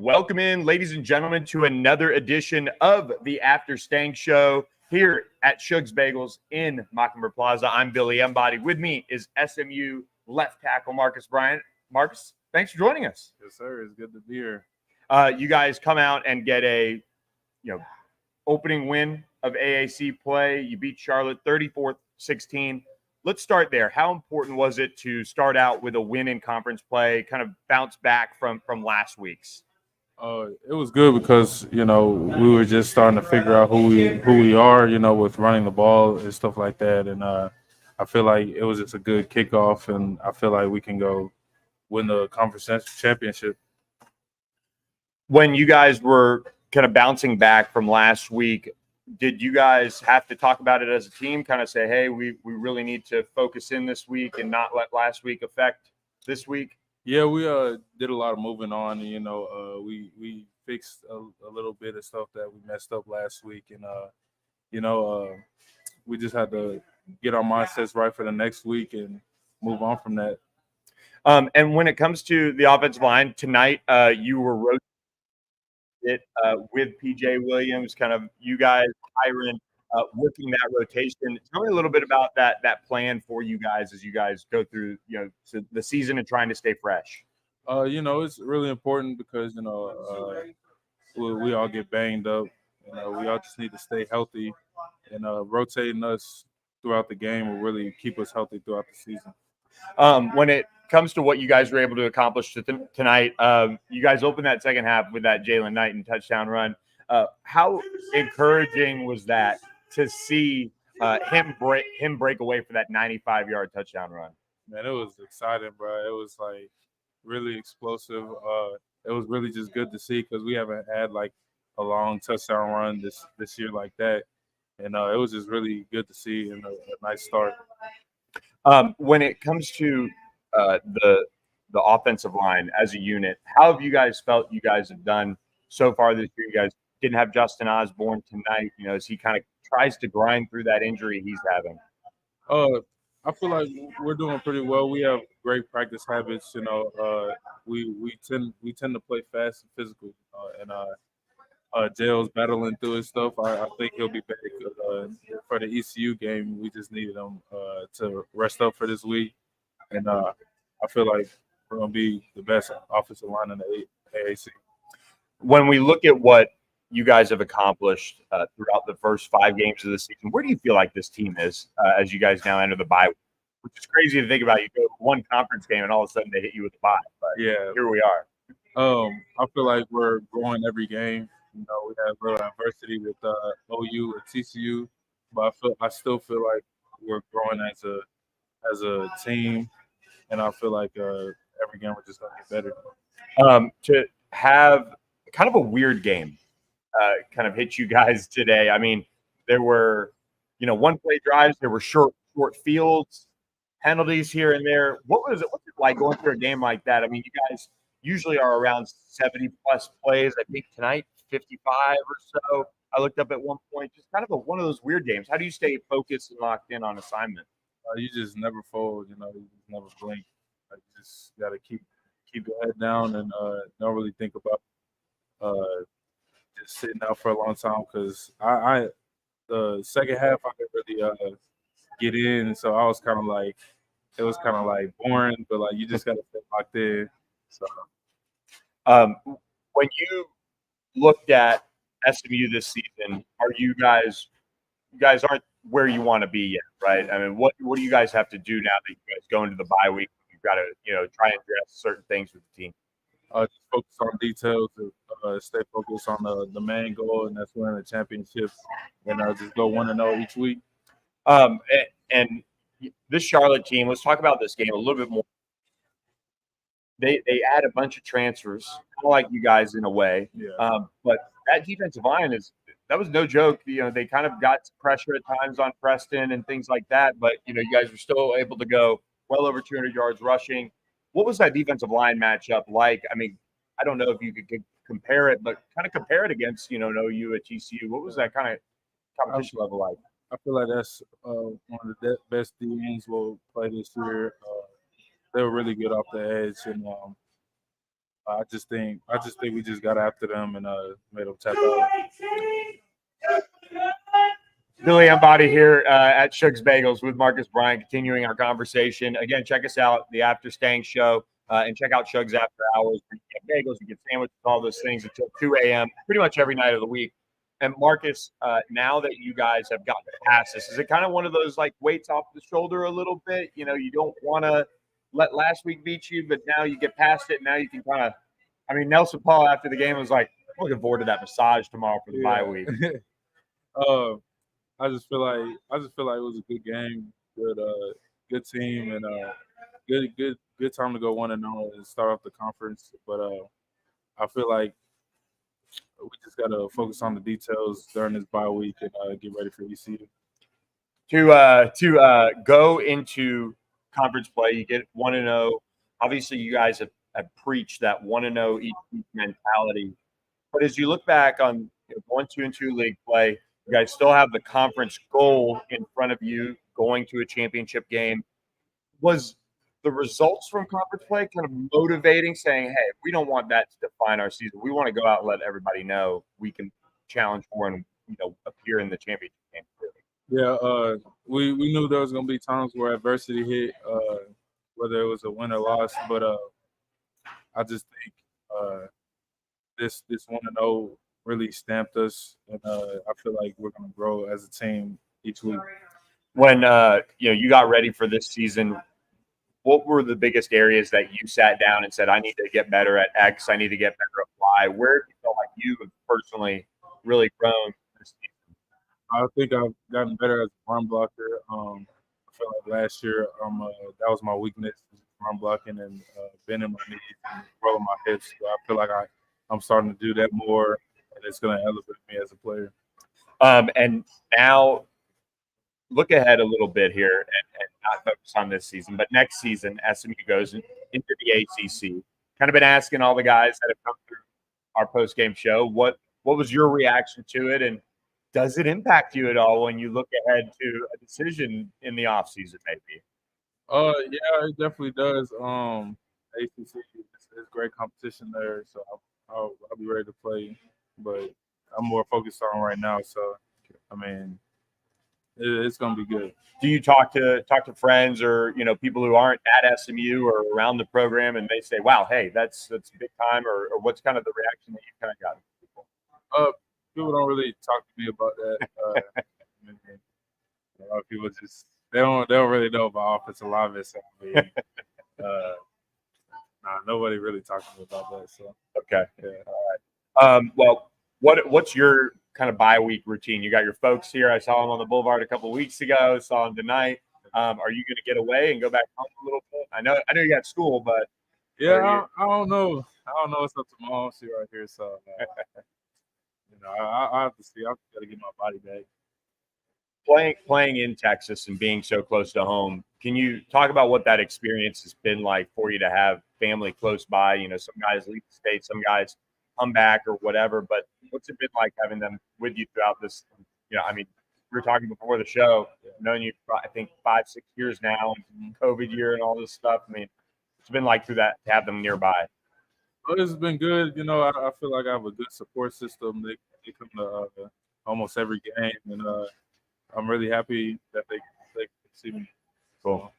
Welcome in, ladies and gentlemen, to another edition of the After Stangs Show here at Shug's Bagels in Mockingbird Plaza. I'm Billy Embody. With me is SMU left tackle Marcus Bryant. Marcus, thanks for joining us. Yes, sir. It's good to be here. You guys come out and get a, opening win of AAC play. You beat Charlotte 34-16. Let's start there. How important was it to start out with a win in conference play, kind of bounce back from last week's? It was good because we were just starting to figure out who we are, with running the ball and stuff like that. And I feel like it was just a good kickoff, and I feel like we can go win the conference championship. When you guys were kind of bouncing back from last week, did you guys have to talk about it as a team? Kind of say, hey, we really need to focus in this week and not let last week affect this week? Yeah, we did a lot of moving on. We fixed a little bit of stuff that we messed up last week, and we just had to get our mindsets right for the next week and move on from that. And when it comes to the offensive line tonight, you were rotating it with PJ Williams, kind of you guys, Tyron, working that rotation. Tell me a little bit about that plan for you guys as you guys go through the season and trying to stay fresh. It's really important because we all get banged up. We all just need to stay healthy, and rotating us throughout the game will really keep us healthy throughout the season. When it comes to what you guys were able to accomplish tonight, you guys opened that second half with that Jalen Knighton touchdown run. How encouraging was that to see him break away for that 95-yard touchdown run? Man, it was exciting, bro. It was like really explosive. It was really just good to see because we haven't had like a long touchdown run this year like that, and it was just really good to see and a nice start. When it comes to the offensive line as a unit, how have you guys felt you guys have done so far this year? You guys didn't have Justin Osborne tonight, as he kind of tries to grind through that injury he's having. I feel like we're doing pretty well. We have great practice habits. We tend to play fast and physical. Jail's battling through his stuff. I think he'll be back for the ECU game. We just needed him to rest up for this week, and I feel like we're gonna be the best offensive line in the AAC. When we look at what you guys have accomplished throughout the first 5 games of the season, where do you feel like this team is as you guys now enter the bye? Which is crazy to think about. You go one conference game and all of a sudden they hit you with a bye. But yeah, here we are. I feel like we're growing every game. We have a little adversity with OU and TCU, but I still feel like we're growing as a team, and I feel like every game we're just gonna get better. To have kind of a weird game kind of hit you guys today. I mean, there were, one-play drives. There were short fields, penalties here and there. What's it like going through a game like that? I mean, you guys usually are around 70-plus plays. I think tonight, 55 or so. I looked up at one point. Just kind of one of those weird games. How do you stay focused and locked in on assignment? You just never fold. You just never blink. You just got to keep your head down and don't really think about just sitting out for a long time because the second half I didn't really get in, so I was kind of like it was kind of like boring, but like you just got to stay locked in. So, when you looked at SMU this season, are you guys aren't where you want to be yet, right? I mean, what do you guys have to do now that you guys go into the bye week? You've got to try and address certain things with the team. Just focus on details, stay focused on the main goal, and that's winning the championship, and just go 1-0 each week. And this Charlotte team, let's talk about this game a little bit more. They add a bunch of transfers, kind of like you guys in a way. Yeah. But that defensive line that was no joke. They kind of got pressure at times on Preston and things like that. But you guys were still able to go well over 200 yards rushing. What was that defensive line matchup like? I mean, I don't know if you could compare it, but kind of compare it against an OU at TCU. What was that kind of competition level like? I feel like that's one of the best DNs we'll play this year. They were really good off the edge, and I just think we just got after them and made them tap out. Billy Embody here at Shug's Bagels with Marcus Bryant, continuing our conversation. Again, check us out, the After Stangs Show, and check out Shug's After Hours. You get bagels, you get sandwiches, all those things until 2 a.m. pretty much every night of the week. And Marcus, now that you guys have gotten past this, is it kind of one of those like weights off the shoulder a little bit? You know, you don't want to let last week beat you, but now you get past it. Now you can kind of, I mean, Nelson Paul after the game was like, I'm looking forward to that massage tomorrow for the bye week. I just feel like it was a good game, good team, and good time to go 1-0 and start off the conference. But I feel like we just gotta focus on the details during this bye week and get ready for ECU. To go into conference play, you get 1-0. Obviously, you guys have preached that 1-0 each week mentality. But as you look back on 1, 2, and 2 league play, you guys still have the conference goal in front of you going to a championship game. Was the results from conference play kind of motivating, saying, hey, we don't want that to define our season. We want to go out and let everybody know we can challenge for and appear in the championship game. Yeah, we knew there was going to be times where adversity hit, whether it was a win or loss. But I just think this 1-0 really stamped us, and I feel like we're going to grow as a team each week. When you got ready for this season, what were the biggest areas that you sat down and said, I need to get better at X, I need to get better at Y? Where do you feel like you have personally really grown this season? I think I've gotten better as a run blocker. I feel like last year that was my weakness, run blocking and bending my knees and rolling my hips. So I feel like I'm starting to do that more, and it's going to elevate me as a player. And now look ahead a little bit here and not focus on this season, but next season, SMU goes into the ACC. Kind of been asking all the guys that have come through our post-game show, what was your reaction to it, and does it impact you at all when you look ahead to a decision in the offseason maybe? Yeah, it definitely does. ACC is great competition there, so I'll be ready to play, but I'm more focused on right now. So, I mean, it's gonna be good. Do you talk to friends or people who aren't at SMU or around the program, and they say, "Wow, hey, that's big time," or what's kind of the reaction that you kind of got from people? People don't really talk to me about that. A lot of people just they don't really know about offensive linemen. So nobody really talks to me about that. So okay, yeah, all right. Well, what's your kind of bye week routine? You got your folks here. I saw them on the boulevard a couple of weeks ago. Saw them tonight. Are you going to get away and go back home a little bit? I know you got school, but yeah, I don't know. I don't know. It's up to Mom. She right here, so I have to see. I've got to get my body back. Playing in Texas and being so close to home, can you talk about what that experience has been like for you to have family close by? Some guys leave the state, some guys come back or whatever, but what's it been like having them with you throughout this? I mean, we were talking before the show, knowing you, I think 5-6 years now, COVID year and all this stuff. I mean, it's been like through that to have them nearby. Well, it's been good. I feel like I have a good support system. They come to almost every game, and I'm really happy that they can see me. Cool.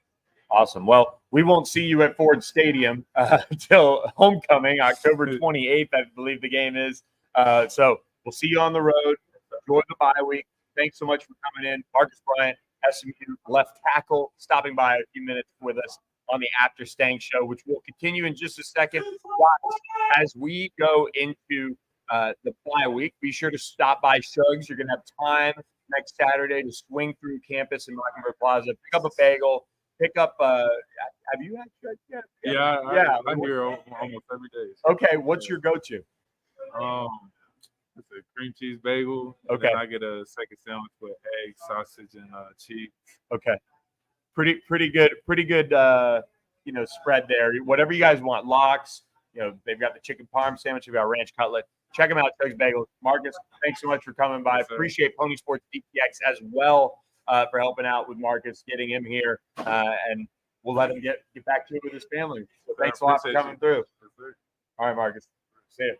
Awesome. Well, we won't see you at Ford Stadium until homecoming, October 28th, I believe the game is. So we'll see you on the road. Enjoy the bye week. Thanks so much for coming in. Marcus Bryant, SMU left tackle, stopping by a few minutes with us on the After Stangs Show, which will continue in just a second. As we go into the bye week, be sure to stop by Shug's. You're going to have time next Saturday to swing through campus in Mockingbird Plaza, pick up a bagel, pick up have you had Shug yet? Yeah, I'm here almost every day. So. Okay, what's your go-to? It's a cream cheese bagel. Okay. And I get a second sandwich with egg, sausage, and cheese. Okay. Pretty good spread there. Whatever you guys want. Lox, they've got the chicken parm sandwich, they've got ranch cutlet. Check them out, Shug's Bagels. Marcus, thanks so much for coming by. Appreciate Pony Sports DPX as well for helping out with Marcus, getting him here, and we'll let him get back to it with his family. So thanks a lot for coming through. All right, Marcus. See you.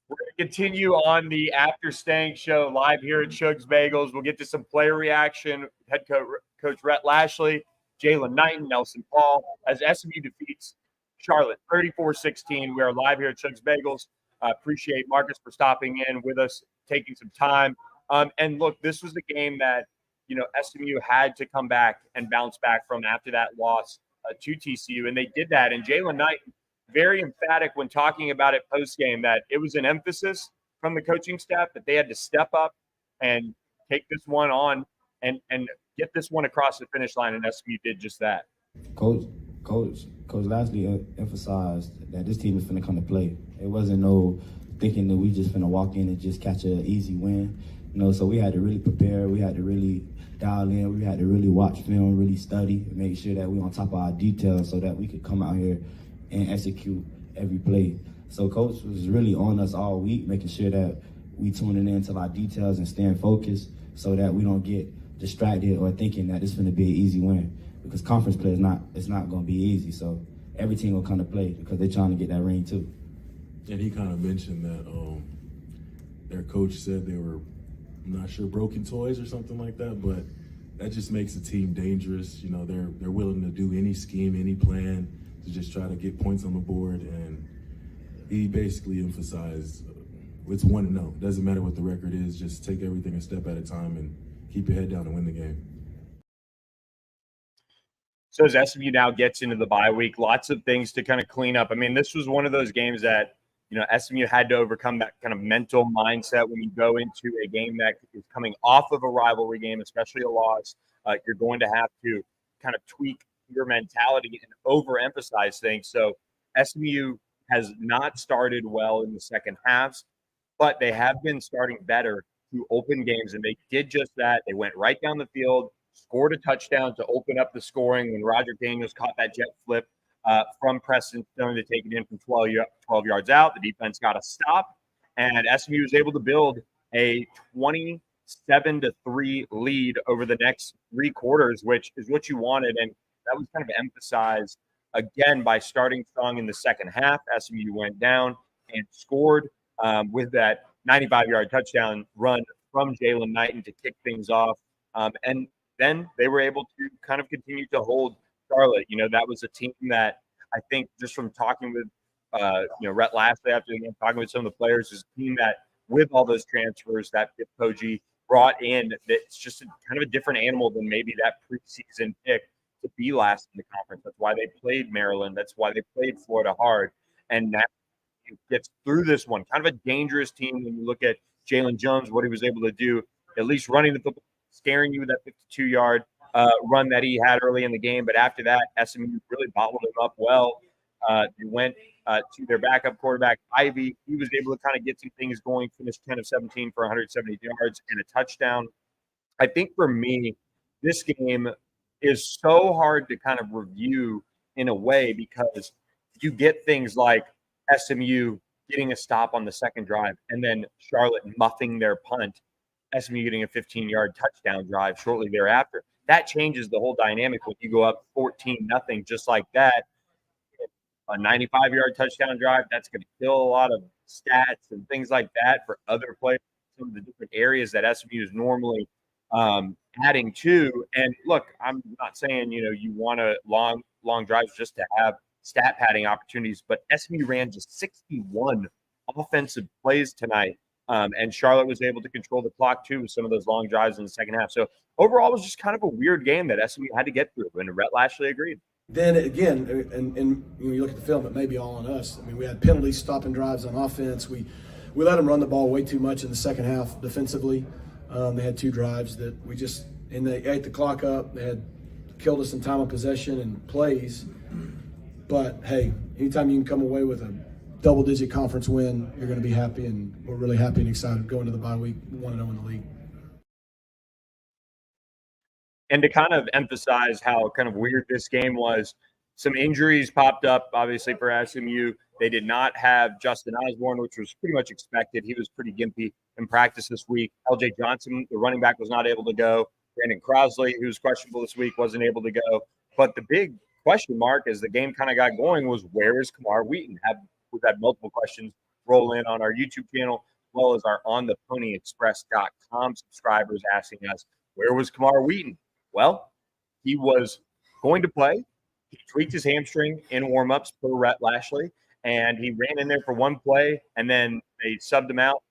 We're going to continue on the After Stangs Show live here at Shug's Bagels. We'll get to some player reaction. Head coach Rhett Lashley, Jalen Knighton, Nelson Paul, as SMU defeats Charlotte 34-16. We are live here at Shug's Bagels. Appreciate Marcus for stopping in with us, taking some time. And look, this was the game that, SMU had to come back and bounce back from after that loss to TCU, and they did that. And Jalen Knighton, very emphatic when talking about it post-game, that it was an emphasis from the coaching staff that they had to step up and take this one on and get this one across the finish line, and SMU did just that. Coach Lashley emphasized that this team is finna come to play. It wasn't no thinking that we just finna walk in and just catch an easy win. So we had to really prepare. We had to really dial in. We had to really watch film, really study, and make sure that we're on top of our details so that we could come out here and execute every play. So Coach was really on us all week, making sure that we tuning into our details and staying focused so that we don't get distracted or thinking that this is going to be an easy win. Because conference play it's not going to be easy. So every team will come to play because they're trying to get that ring too. And he kind of mentioned that their coach said they were, I'm not sure, broken toys or something like that, but that just makes the team dangerous. They're willing to do any scheme, any plan to just try to get points on the board. And he basically emphasized it's 1-0. Doesn't matter what the record is, just take everything a step at a time and keep your head down and win the game. So as SMU now gets into the bye week, lots of things to kind of clean up. I mean, this was one of those games that, SMU had to overcome that kind of mental mindset when you go into a game that is coming off of a rivalry game, especially a loss. You're going to have to kind of tweak your mentality and overemphasize things. So SMU has not started well in the second halves, but they have been starting better to open games, and they did just that. They went right down the field, scored a touchdown to open up the scoring when Roger Daniels caught that jet flip from Preston Stone to take it in from 12 yards out. The defense got a stop, and SMU was able to build a 27-3 lead over the next three quarters, which is what you wanted. And that was kind of emphasized again by starting strong in the second half. SMU went down and scored with that 95-yard touchdown run from Jalen Knighton to kick things off. And then they were able to kind of continue to hold Charlotte. That was a team that I think, just from talking with Rhett Lashley after the game, talking with some of the players, is a team that, with all those transfers that Koji brought in, that's just kind of a different animal than maybe that preseason pick to be last in the conference. That's why they played Maryland. That's why they played Florida hard. And that gets through this one. Kind of a dangerous team when you look at Jalen Jones, what he was able to do, at least running the football, scaring you with that 52-yard run that he had early in the game. But after that, SMU really bottled him up well. They went to their backup quarterback, Ivy. He was able to kind of get some things going, finished 10 of 17 for 170 yards and a touchdown. I think for me, this game is so hard to kind of review in a way because you get things like SMU getting a stop on the second drive and then Charlotte muffing their punt, SMU getting a 15-yard touchdown drive shortly thereafter. That changes the whole dynamic when you go up 14-0 just like that. A 95-yard touchdown drive, that's going to kill a lot of stats and things like that for other players, some of the different areas that SMU is normally adding to. And look, I'm not saying, you want a long drives just to have stat padding opportunities, but SMU ran just 61 offensive plays tonight. And Charlotte was able to control the clock too with some of those long drives in the second half. So overall, it was just kind of a weird game that SMU had to get through, and Rhett Lashley agreed. Then again, and when you look at the film, it may be all on us. I mean, we had penalties, stopping drives on offense. We let them run the ball way too much in the second half defensively. They had two drives that they ate the clock up. They had killed us in time of possession and plays. But hey, anytime you can come away with a double-digit conference win, you're going to be happy, and we're really happy and excited going to the bye week 1-0 in the league. And to kind of emphasize how kind of weird this game was, some injuries popped up, obviously, for SMU. They did not have Justin Osborne, which was pretty much expected. He was pretty gimpy in practice this week. LJ Johnson, the running back, was not able to go. Brandon Crosley, who was questionable this week, wasn't able to go. But the big question mark as the game kind of got going was, where is Kamar Wheaton? We've had multiple questions roll in on our YouTube channel, as well as our ontheponyexpress.com subscribers asking us, where was Kamar Wheaton? Well, he was going to play. He tweaked his hamstring in warmups per Rhett Lashley, and he ran in there for one play, and then they subbed him out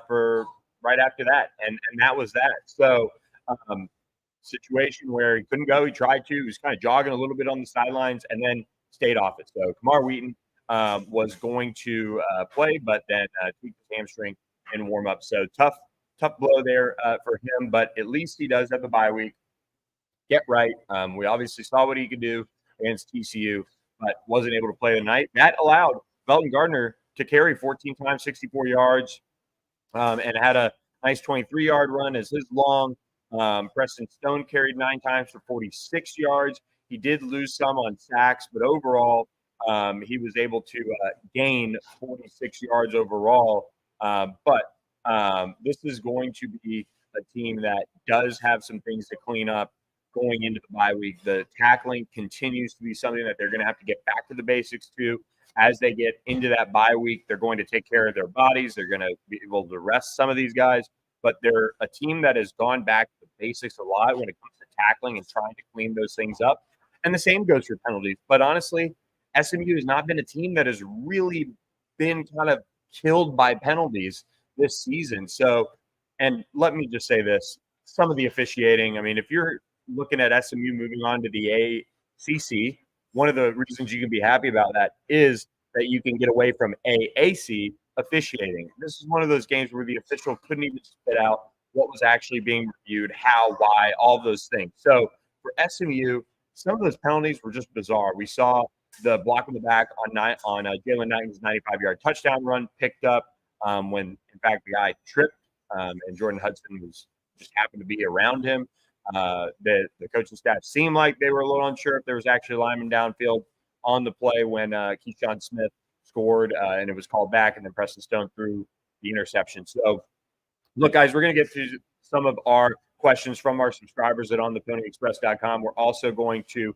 for right after that, and that was that. So, situation where he couldn't go. He tried to. He was kind of jogging a little bit on the sidelines, and then stayed off it. So Kamar Wheaton was going to play, but then tweaked his hamstring in warmup. So tough blow there for him, but at least he does have a bye week. Get right. We obviously saw what he could do against TCU, but wasn't able to play tonight. That allowed Belton Gardner to carry 14 times, 64 yards, and had a nice 23-yard run as his long. Preston Stone carried 9 times for 46 yards. He did lose some on sacks, but overall, he was able to gain 46 yards overall. But this is going to be a team that does have some things to clean up going into the bye week. The tackling continues to be something that they're going to have to get back to the basics to. As they get into that bye week, they're going to take care of their bodies. They're going to be able to rest some of these guys. But they're a team that has gone back to the basics a lot when it comes to tackling and trying to clean those things up. And the same goes for penalties. But honestly, SMU has not been a team that has really been kind of killed by penalties this season. So, and let me just say this, some of the officiating, I mean, if you're looking at SMU moving on to the ACC, one of the reasons you can be happy about that is that you can get away from AAC officiating. This is one of those games where the official couldn't even spit out what was actually being reviewed, how, why, all those things. So for SMU, some of those penalties were just bizarre. We saw the block in the back on Jalen Knighton's 95-yard touchdown run picked up when, in fact, the guy tripped and Jordan Hudson was just happened to be around him. The coaching staff seemed like they were a little unsure if there was actually a lineman downfield on the play when Keyshawn Smith scored, and it was called back, and then Preston Stone threw the interception. So, look, guys, we're going to get to some of our questions from our subscribers at ontheponyexpress.com. We're also going to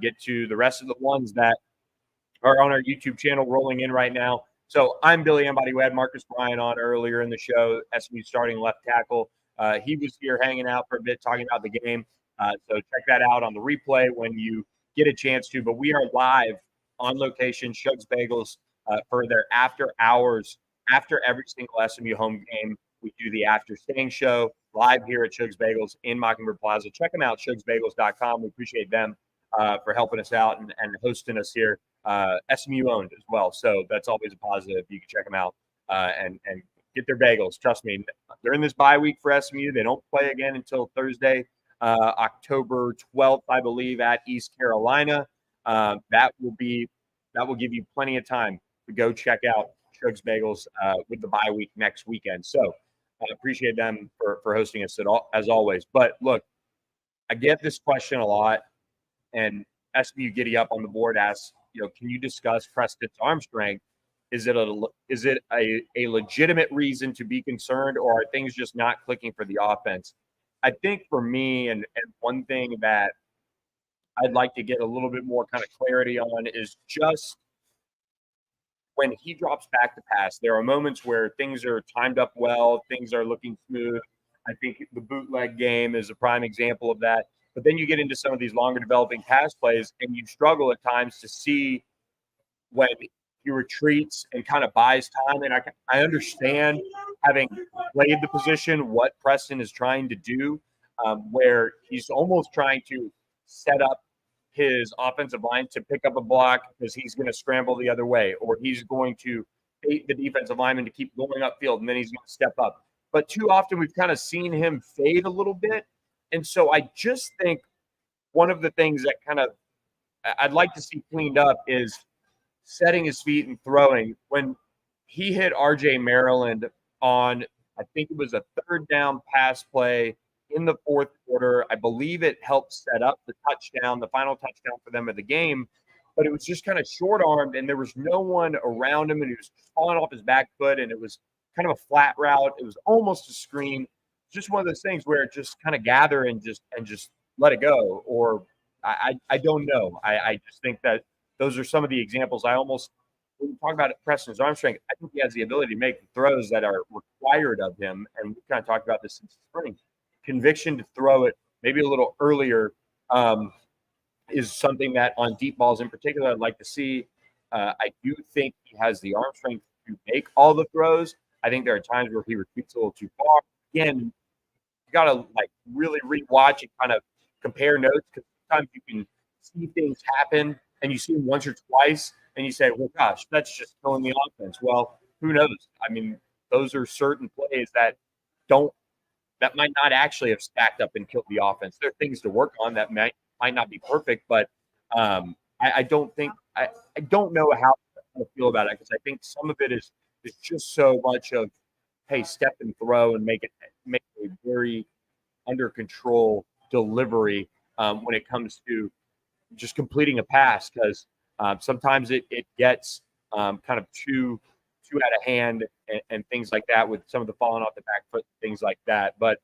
get to the rest of the ones that are on our YouTube channel rolling in right now. So I'm Billy Embody. We had Marcus Bryant on earlier in the show, SMU starting left tackle. He was here hanging out for a bit, talking about the game. So check that out on the replay when you get a chance to. But we are live on location, Shug's Bagels, for their after hours. After every single SMU home game, we do the After Stangs Show live here at Shug's Bagels in Mockingbird Plaza. Check them out, shugsbagels.com. We appreciate them for helping us out and hosting us here. SMU owned as well, so that's always a positive. You can check them out and get their bagels. Trust me, they're in this bye week for SMU. They don't play again until Thursday, October 12th, I believe, at East Carolina. That will give you plenty of time to go check out Shug's Bagels with the bye week next weekend. So I appreciate them for hosting us as always. But look, I get this question a lot, and SMU Giddy Up on the board asks, can you discuss Preston's arm strength? Is it a legitimate reason to be concerned, or are things just not clicking for the offense? I think for me, and one thing that I'd like to get a little bit more kind of clarity on is just when he drops back to pass, there are moments where things are timed up well, things are looking smooth. I think the bootleg game is a prime example of that. But then you get into some of these longer developing pass plays, and you struggle at times to see when he retreats and kind of buys time. And I understand, having played the position, what Preston is trying to do, where he's almost trying to set up his offensive line to pick up a block because he's going to scramble the other way, or he's going to bait the defensive lineman to keep going upfield, and then he's going to step up. But too often we've kind of seen him fade a little bit. And so I just think one of the things that kind of I'd like to see cleaned up is setting his feet and throwing. When he hit RJ Maryland on, I think it was a third down pass play in the fourth quarter, I believe it helped set up the touchdown, the final touchdown for them of the game. But it was just kind of short-armed, and there was no one around him, and he was falling off his back foot, and it was kind of a flat route. It was almost a screen. Just one of those things where it just kind of gather and just let it go. Or I don't know. I just think that those are some of the examples. When we talk about Preston's arm strength, I think he has the ability to make the throws that are required of him. And we kind of talked about this since spring. Conviction to throw it maybe a little earlier is something that on deep balls in particular, I'd like to see. I do think he has the arm strength to make all the throws. I think there are times where he retreats a little too far. Again, you got to like really rewatch and kind of compare notes because sometimes you can see things happen and you see them once or twice and you say, well, gosh, that's just killing the offense. Well, who knows? I mean, those are certain plays that might not actually have stacked up and killed the offense. There are things to work on that might not be perfect, but I don't know how to feel about it because I think some of it is just so much of, hey, step and throw and make a very under control delivery when it comes to just completing a pass because sometimes it gets kind of too out of hand and things like that with some of the falling off the back foot, things like that. But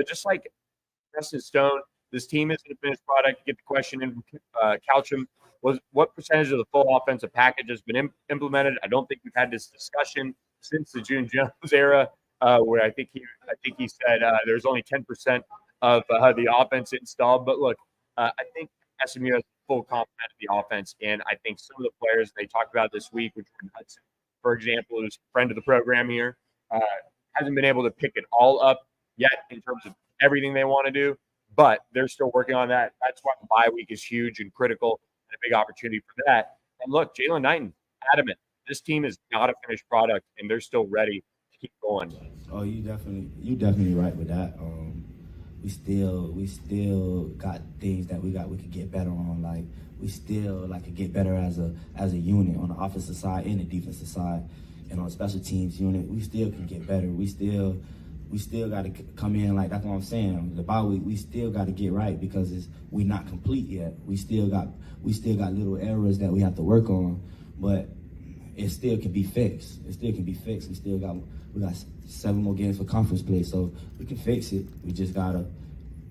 just like Preston Stone, this team isn't a finished product. You get the question in Coucham was what percentage of the full offensive package has been implemented? I don't think we've had this discussion since the June Jones era, where I think he said there's only 10% of the offense installed. But look, I think SMU has full complement of the offense, and I think some of the players they talked about this week, which were Hudson, for example, who's a friend of the program here, hasn't been able to pick it all up yet in terms of everything they want to do, but they're still working on that. That's why the bye week is huge and critical and a big opportunity for that. And look, Jalen Knighton, adamant, this team is not a finished product, and they're still ready to keep going. Oh, you definitely right with that. We still got things that we could get better on. Like we still could get better as a unit on the offensive side and the defensive side, and on the special teams unit. We still can get better. We still got to come in like that's what I'm saying. The bye week we still got to get right because we're not complete yet. We still got little errors that we have to work on, but it still can be fixed. We got 7 more games for conference play, so we can fix it. We just gotta,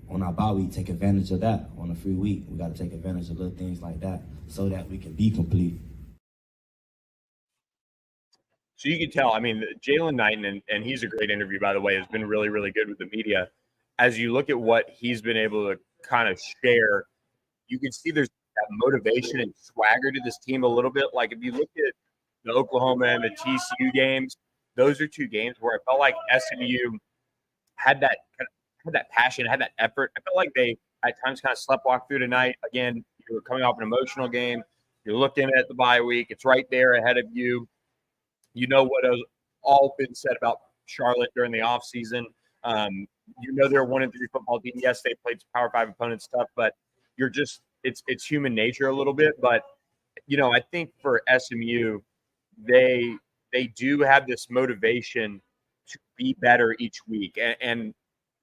on our bye week, take advantage of that. On a free week, we gotta take advantage of little things like that so that we can be complete. So you can tell, I mean, Jalen Knighton, and he's a great interview, by the way, has been really, really good with the media. As you look at what he's been able to kind of share, you can see there's that motivation and swagger to this team a little bit. Like if you look at the Oklahoma and the TCU games, those are 2 games where I felt like SMU had that passion, had that effort. I felt like they at times kind of sleptwalked through tonight. Again, you were coming off an emotional game. You're looking at the bye week. It's right there ahead of you. You know what has all been said about Charlotte during the offseason. They're a 1-3 football team. Yes, they played Power 5 opponents stuff, but it's human nature a little bit. But I think for SMU, they do have this motivation to be better each week. And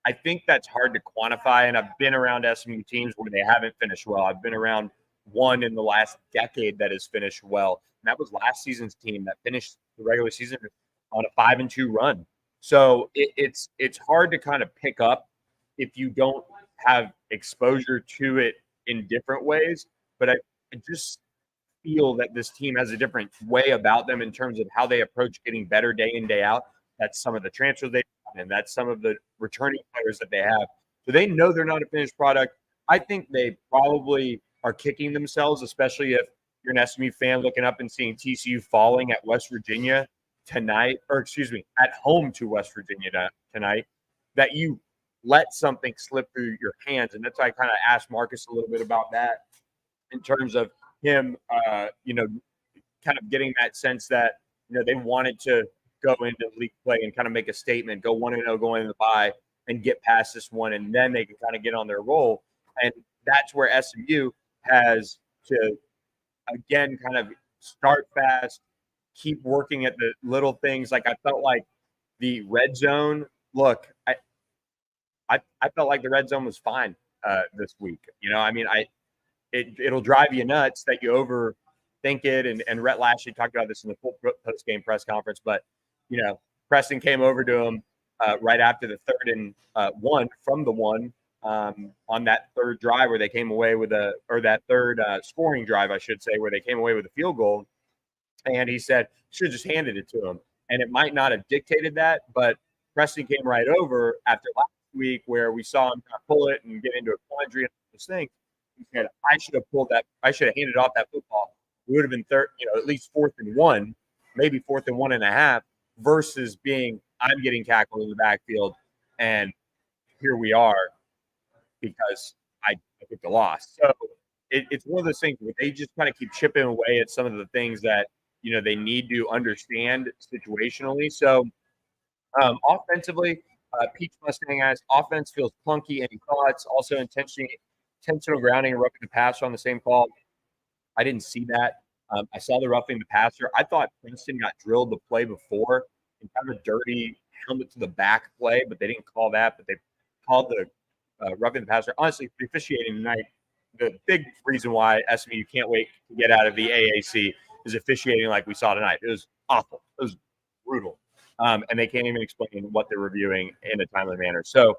I think that's hard to quantify. And I've been around SMU teams where they haven't finished well. I've been around one in the last decade that has finished well. And that was last season's team that finished the regular season on a 5-2 run. So it's hard to kind of pick up if you don't have exposure to it in different ways. But I just feel that this team has a different way about them in terms of how they approach getting better day in, day out. That's some of the transfers they have, and that's some of the returning players that they have. So they know they're not a finished product. I think they probably are kicking themselves, especially if you're an SMU fan looking up and seeing TCU falling at West Virginia tonight, at home to West Virginia tonight, that you let something slip through your hands. And that's why I kind of asked Marcus a little bit about that in terms of him, kind of getting that sense that, they wanted to go into league play and kind of make a statement, go 1-0 going into the bye and get past this one. And then they can kind of get on their roll. And that's where SMU has to, again, kind of start fast, keep working at the little things. Like I felt like the red zone, look, I felt like the red zone was fine this week. It'll drive you nuts that you overthink it. And Rhett Lashley talked about this in the full post-game press conference. But, Preston came over to him right after the 3rd and 1 from the 1 on that third drive where they came away with that third scoring drive, I should say, where they came away with a field goal. And he said, should have just handed it to him. And it might not have dictated that, but Preston came right over after last week where we saw him kind of pull it and get into a quandary and this thing. He said, I should have pulled that. I should have handed off that football. It would have been at least 4th and 1, maybe 4th and 1.5, versus being I'm getting tackled in the backfield, and here we are because I took the loss. So it's one of those things where they just kind of keep chipping away at some of the things that they need to understand situationally. So offensively, Peach Mustang asks, offense feels clunky. Any thoughts? Also intentional grounding and roughing the passer on the same call. I didn't see that. I saw the roughing the passer. I thought Princeton got drilled the play before and kind of a dirty helmet to the back play, but they didn't call that. But they called the roughing the passer. Honestly, the officiating tonight, the big reason why SMU can't wait to get out of the AAC is officiating like we saw tonight. It was awful. It was brutal. And they can't even explain what they're reviewing in a timely manner. So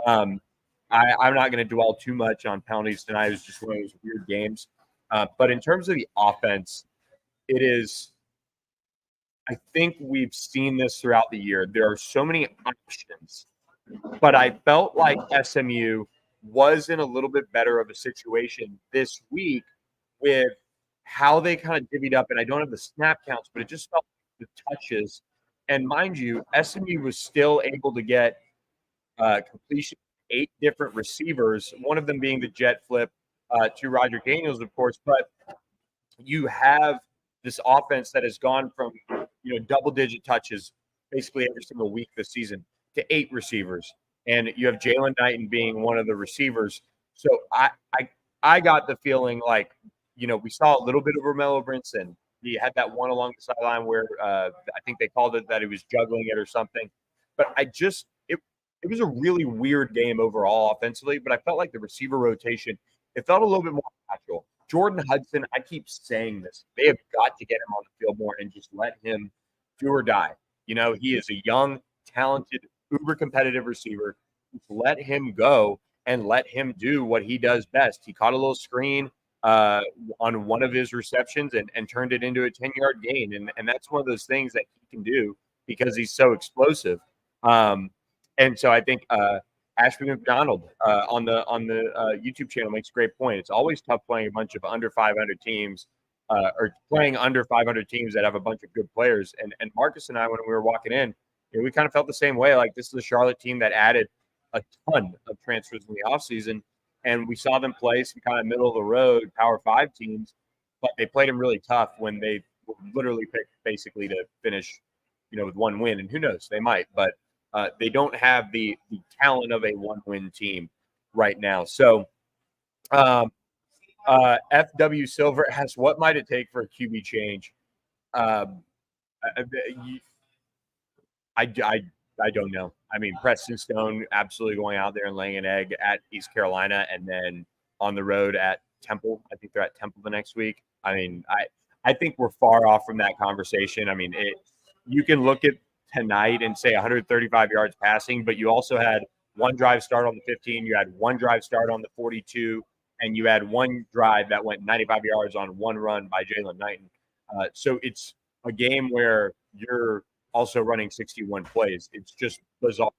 I'm not going to dwell too much on penalties tonight. It was just one of those weird games. But in terms of the offense, it is – I think we've seen this throughout the year. There are so many options. But I felt like SMU was in a little bit better of a situation this week with how they kind of divvied up. And I don't have the snap counts, but it just felt like the touches. And mind you, SMU was still able to get completion 8 different receivers, one of them being the jet flip to Roger Daniels, of course. But you have this offense that has gone from double-digit touches basically every single week this season to 8 receivers, and you have Jalen Knighton being one of the receivers. So I got the feeling like we saw a little bit of Romello Brinson. He had that one along the sideline where I think they called it that he was juggling it or something. But it was a really weird game overall offensively, but I felt like the receiver rotation, it felt a little bit more natural. Jordan Hudson, I keep saying this. They have got to get him on the field more and just let him do or die. He is a young, talented, uber competitive receiver. Just let him go and let him do what he does best. He caught a little screen on one of his receptions and turned it into a 10-yard gain. And that's one of those things that he can do because he's so explosive. And so I think Ashby McDonald on the YouTube channel makes a great point. It's always tough playing a bunch of under 500 teams or playing under 500 teams that have a bunch of good players. And Marcus and I, when we were walking in, we kind of felt the same way. Like, this is a Charlotte team that added a ton of transfers in the offseason, and we saw them play some kind of middle of the road Power 5 teams, but they played them really tough when they were literally picked basically to finish, with one win. And who knows, they might, but they don't have the talent of a one-win team right now. So FW Silver asks, what might it take for a QB change? I don't know. I mean, Preston Stone absolutely going out there and laying an egg at East Carolina and then on the road at Temple. I think they're at Temple the next week. I mean, I think we're far off from that conversation. I mean, you can look at tonight and say 135 yards passing, but you also had one drive start on the 15, you had one drive start on the 42, and you had one drive that went 95 yards on one run by Jalen Knighton. So it's a game where you're also running 61 plays. It's just bizarre.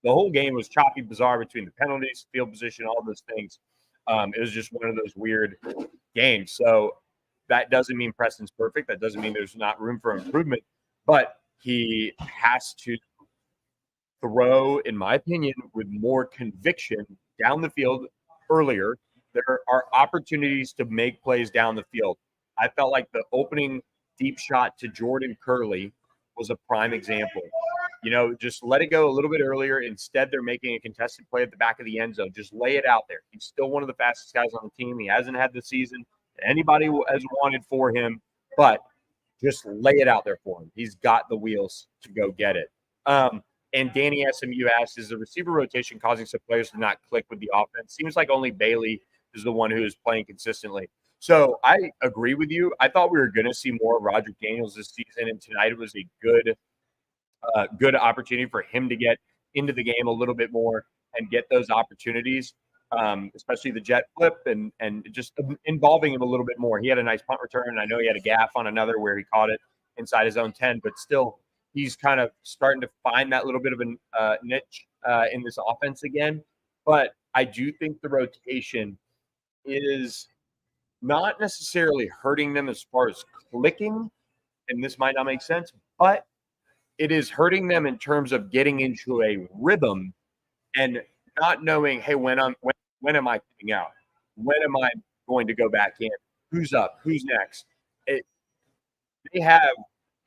The whole game was choppy, bizarre between the penalties, field position, all those things. It was just one of those weird games. So that doesn't mean Preston's perfect. That doesn't mean there's not room for improvement. But he has to throw, in my opinion, with more conviction down the field earlier. There are opportunities to make plays down the field. I felt like the opening deep shot to Jordan Curley was a prime example. Just let it go a little bit earlier. Instead, they're making a contested play at the back of the end zone. Just lay it out there. He's still one of the fastest guys on the team. He hasn't had the season anybody has wanted for him, but just lay it out there for him. He's got the wheels to go get it. And Danny SMU asks, is the receiver rotation causing some players to not click with the offense? Seems like only Bailey is the one who is playing consistently. So I agree with you. I thought we were going to see more of Roger Daniels this season, and tonight was a good opportunity for him to get into the game a little bit more and get those opportunities. especially the jet flip and just involving him a little bit more. He had a nice punt return. I know he had a gaff on another where he caught it inside his own 10, but still he's kind of starting to find that little bit of a niche in this offense again. But I do think the rotation is not necessarily hurting them as far as clicking, and this might not make sense, but it is hurting them in terms of getting into a rhythm and not knowing, hey, when am I coming out? When am I going to go back in? Who's up? Who's next? They have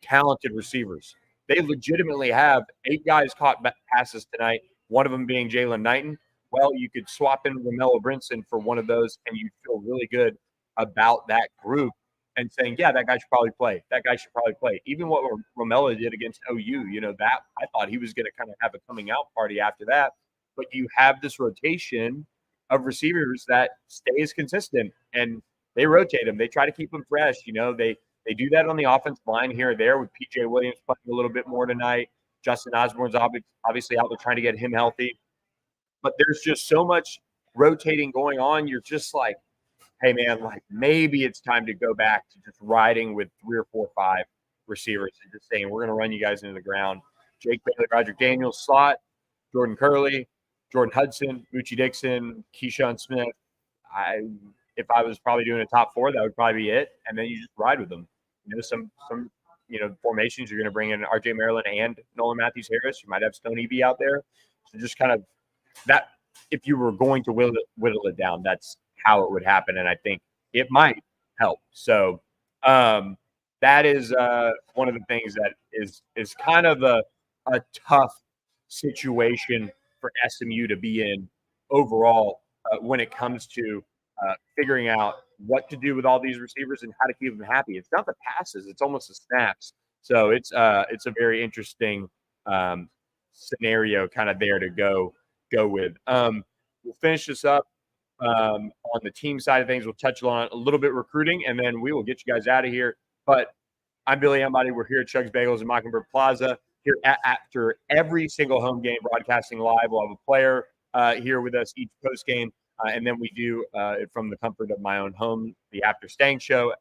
talented receivers. They legitimately have 8 guys caught passes tonight, one of them being Jalen Knighton. Well, you could swap in Romello Brinson for one of those, and you feel really good about that group and saying, yeah, that guy should probably play. That guy should probably play. Even what Romello did against OU, that I thought he was going to kind of have a coming out party after that. But you have this rotation of receivers that stays consistent, and they rotate them. They try to keep them fresh. They do that on the offensive line here or there with P.J. Williams playing a little bit more tonight. Justin Osborne's obviously out there trying to get him healthy. But there's just so much rotating going on. You're just like, hey, man, like maybe it's time to go back to just riding with 3 or 4 or 5 receivers and just saying, we're going to run you guys into the ground. Jake Bailey, Roderick Daniels, slot, Jordan Curley, Jordan Hudson, Bucci Dixon, Keyshawn Smith. If I was probably doing a top 4, that would probably be it. And then you just ride with them. Some formations you're going to bring in RJ Maryland and Nolan Matthews Harris. You might have Stone Eby out there. So just kind of that, if you were going to whittle it down, that's how it would happen. And I think it might help. So that is one of the things that is kind of a tough situation for SMU to be in overall when it comes to figuring out what to do with all these receivers and how to keep them happy. It's not the passes; it's almost the snaps. So it's a very interesting scenario, kind of there to go with. We'll finish this up on the team side of things. We'll touch on a little bit recruiting, and then we will get you guys out of here. But I'm Billy Embody. We're here at Shug's Bagels in Mockingbird Plaza. Here after every single home game, broadcasting live. We'll have a player here with us each post game. And then we do it from the comfort of my own home, the After Stangs Show,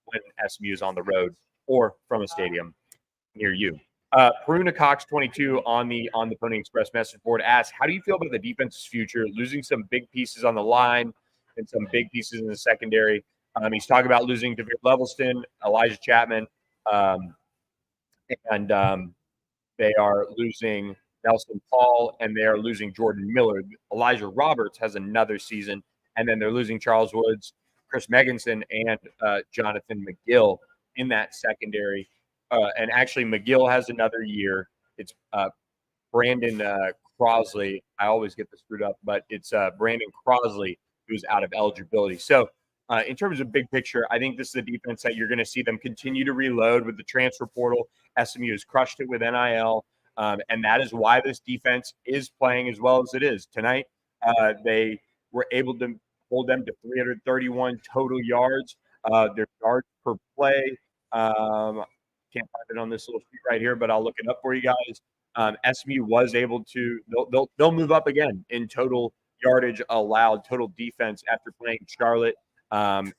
when SMU is on the road or from a stadium near you. Peruna Cox 22 on the Pony Express message board asks, how do you feel about the defense's future, losing some big pieces on the line and some big pieces in the secondary? He's talking about losing David Levelston, Elijah Chapman, and they are losing Nelson Paul, and they are losing Jordan Miller. Elijah Roberts has another season, and then they're losing Charles Woods, Chris Megginson, and Jonathan McGill in that secondary. And actually, McGill has another year. It's Brandon Crosley. I always get this screwed up, but it's Brandon Crosley who's out of eligibility. So in terms of big picture, I think this is a defense that you're going to see them continue to reload with the transfer portal. SMU has crushed it with NIL. And that is why this defense is playing as well as it is. Tonight, they were able to hold them to 331 total yards. Their yards per play, can't find it on this little sheet right here, but I'll look it up for you guys. SMU was able to – they'll move up again in total yardage allowed, total defense after playing Charlotte. And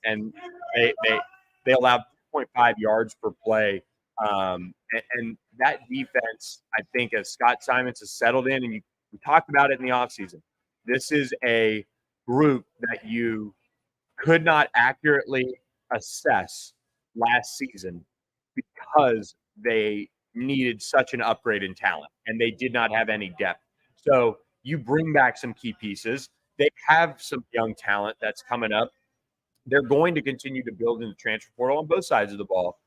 they allowed 2.5 yards per play. And that defense, I think, as Scott Simons has settled in, and we talked about it in the offseason, this is a group that you could not accurately assess last season because they needed such an upgrade in talent, and they did not have any depth. So you bring back some key pieces. They have some young talent that's coming up. They're going to continue to build in the transfer portal on both sides of the ball.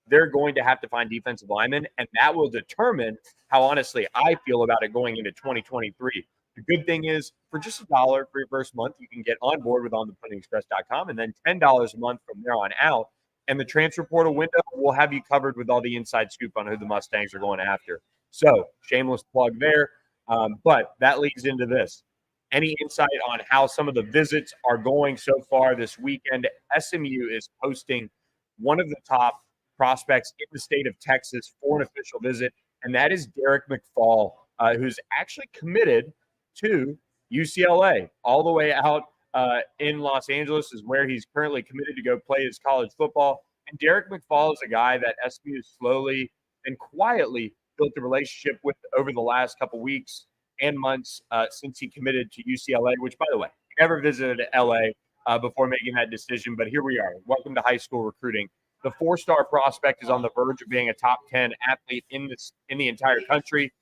They're going to have to find defensive linemen, and that will determine how honestly I feel about it going into 2023. The good thing is, for just $1 for your first month, you can get on board with onthepuddingexpress.com, and then $10 a month from there on out. And the transfer portal window will have you covered with all the inside scoop on who the Mustangs are going after. So, shameless plug there. But that leads into this. Any insight on how some of the visits are going so far this weekend? SMU is hosting one of the top prospects in the state of Texas for an official visit, and that is Derek McFall, who's actually committed to UCLA, all the way out in Los Angeles, is where he's currently committed to go play his college football. And Derek McFall is a guy that SMU slowly and quietly built a relationship with over the last couple weeks and months since he committed to UCLA, which, by the way, he never visited LA before making that decision. But here we are. Welcome to high school recruiting. The 4-star prospect is on the verge of being a top 10 athlete in the entire country.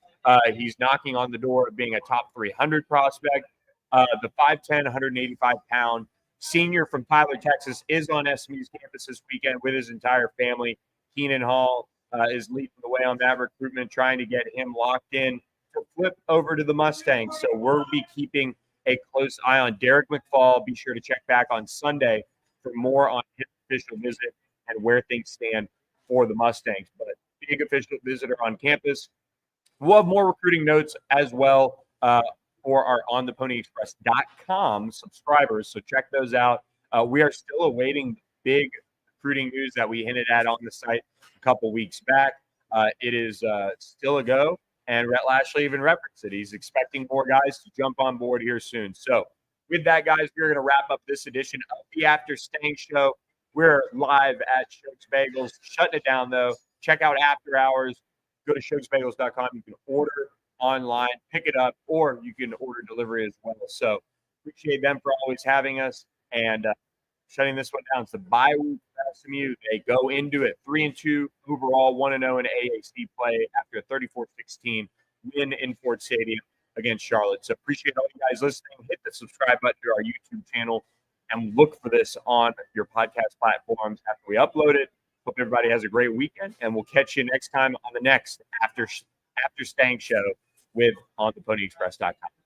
He's knocking on the door of being a top 300 prospect. The 5'10", 185-pound senior from Tyler, Texas, is on SMU's campus this weekend with his entire family. Keenan Hall is leading the way on that recruitment, trying to get him locked in to flip over to the Mustangs. So we'll be keeping a close eye on Derek McFall. Be sure to check back on Sunday for more on his official visit and where things stand for the Mustangs. But big official visitor on campus. We'll have more recruiting notes as well for our ontheponyexpress.com subscribers. So check those out. We are still awaiting big recruiting news that we hinted at on the site a couple weeks back. It is still a go. And Rhett Lashley even referenced it. He's expecting more guys to jump on board here soon. So with that, guys, we're going to wrap up this edition of the After Stangs Show. We're live at Shug's Bagels. Shutting it down, though. Check out After Hours. Go to shugsbagels.com. You can order online, pick it up, or you can order delivery as well. So appreciate them for always having us and shutting this one down. It's the bye week for SMU. They go into it 3-2 overall, 1-0 in AAC play after a 34-16 win in Ford Stadium against Charlotte. So appreciate all you guys listening. Hit the subscribe button to our YouTube channel and look for this on your podcast platforms after we upload it. Hope everybody has a great weekend, and we'll catch you next time on the next After Stangs Show with ontheponyexpress.com.